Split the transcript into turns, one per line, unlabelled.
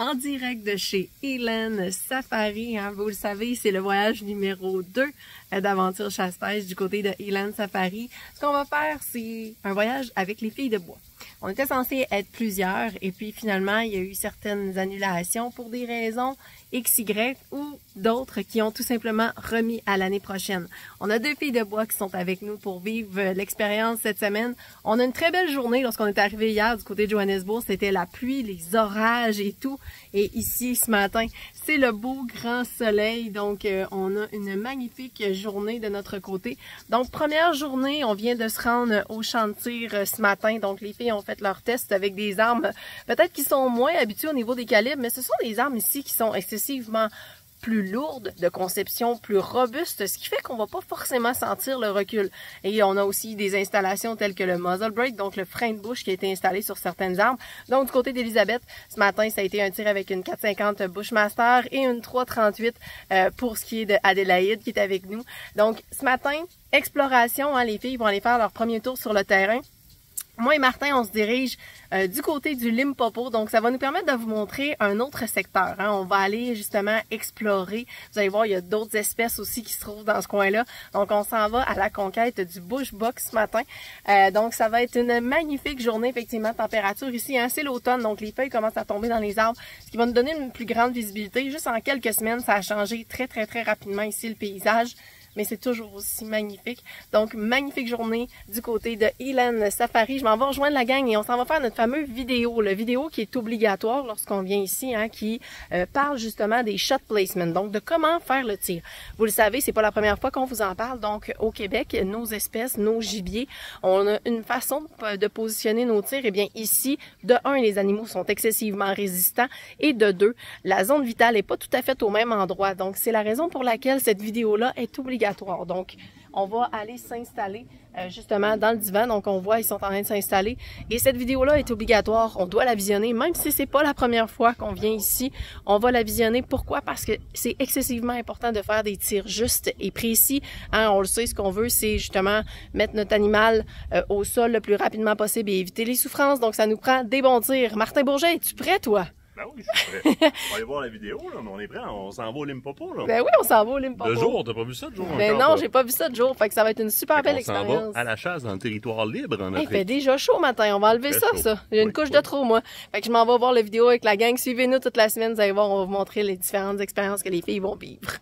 en direct de chez Elan Safari. Hein. Vous le savez, c'est le voyage numéro 2 d'aventure chasse-pêche du côté de Elan Safari. Ce qu'on va faire, c'est un voyage avec les filles de bois. On était censé être plusieurs et puis finalement, il y a eu certaines annulations pour des raisons XY ou d'autres qui ont tout simplement remis à l'année prochaine. On a 2 filles de bois qui sont avec nous pour vivre l'expérience cette semaine. On a une très belle journée lorsqu'on est arrivé hier du côté de Johannesburg. C'était la pluie, les orages et tout. Et ici, ce matin, c'est le beau grand soleil. Donc, on a une magnifique journée de notre côté. Donc, première journée, on vient de se rendre au champ de tir ce matin. Donc, les filles ont fait leur test avec des armes peut-être qui sont moins habituées au niveau des calibres, mais ce sont des armes ici qui sont excessivement plus lourdes, de conception plus robuste, ce qui fait qu'on va pas forcément sentir le recul. Et on a aussi des installations telles que le muzzle brake, donc le frein de bouche qui a été installé sur certaines armes. Donc du côté d'Elisabeth, ce matin, ça a été un tir avec une 450 Bushmaster et une 338 pour ce qui est d'Adélaïde qui est avec nous. Donc ce matin, exploration, hein, les filles vont aller faire leur premier tour sur le terrain. Moi et Martin, on se dirige du côté du Limpopo, donc ça va nous permettre de vous montrer un autre secteur. Hein. On va aller justement explorer. Vous allez voir, il y a d'autres espèces aussi qui se trouvent dans ce coin-là. Donc on s'en va à la conquête du bushbuck ce matin. Donc ça va être une magnifique journée, effectivement, température ici. Hein. C'est l'automne, donc les feuilles commencent à tomber dans les arbres, ce qui va nous donner une plus grande visibilité. Juste en quelques semaines, ça a changé très rapidement ici le paysage. Mais c'est toujours aussi magnifique. Donc, magnifique journée du côté de Elan Safari. Je m'en vais rejoindre la gang et on s'en va faire notre fameux vidéo. Le vidéo qui est obligatoire lorsqu'on vient ici, hein, qui parle justement des shot placement. Donc, de comment faire le tir. Vous le savez, c'est pas la première fois qu'on vous en parle. Donc, au Québec, nos espèces, nos gibiers, on a une façon de positionner nos tirs. Et bien, ici, de 1, les animaux sont excessivement résistants. Et de 2, la zone vitale est pas tout à fait au même endroit. Donc, c'est la raison pour laquelle cette vidéo-là est obligatoire. Donc, on va aller s'installer justement dans le divan. Donc, on voit, ils sont en train de s'installer. Et cette vidéo-là est obligatoire. On doit la visionner, même si c'est pas la première fois qu'on vient ici. On va la visionner. Pourquoi? Parce que c'est excessivement important de faire des tirs justes et précis. Hein, on le sait, ce qu'on veut, c'est justement mettre notre animal au sol le plus rapidement possible et éviter les souffrances. Donc, ça nous prend des bons tirs. Martin Bourget, es-tu prêt, toi?
Ben oui, je suis prêt. On va aller voir la vidéo, là, mais on est prêt. On s'en va au Limpopo, là.
Ben oui, on s'en va au Limpopo.
De jour, t'as pas vu ça de jour?
Ben non, j'ai pas vu ça de jour. Fait que ça va être une super belle expérience.
On s'en va à la chasse dans le territoire libre en Afrique.
Il fait déjà chaud matin. On va enlever ça. J'ai une couche de trop, moi. Fait que je m'en vais voir la vidéo avec la gang. Suivez-nous toute la semaine. Vous allez voir, on va vous montrer les différentes expériences que les filles vont vivre.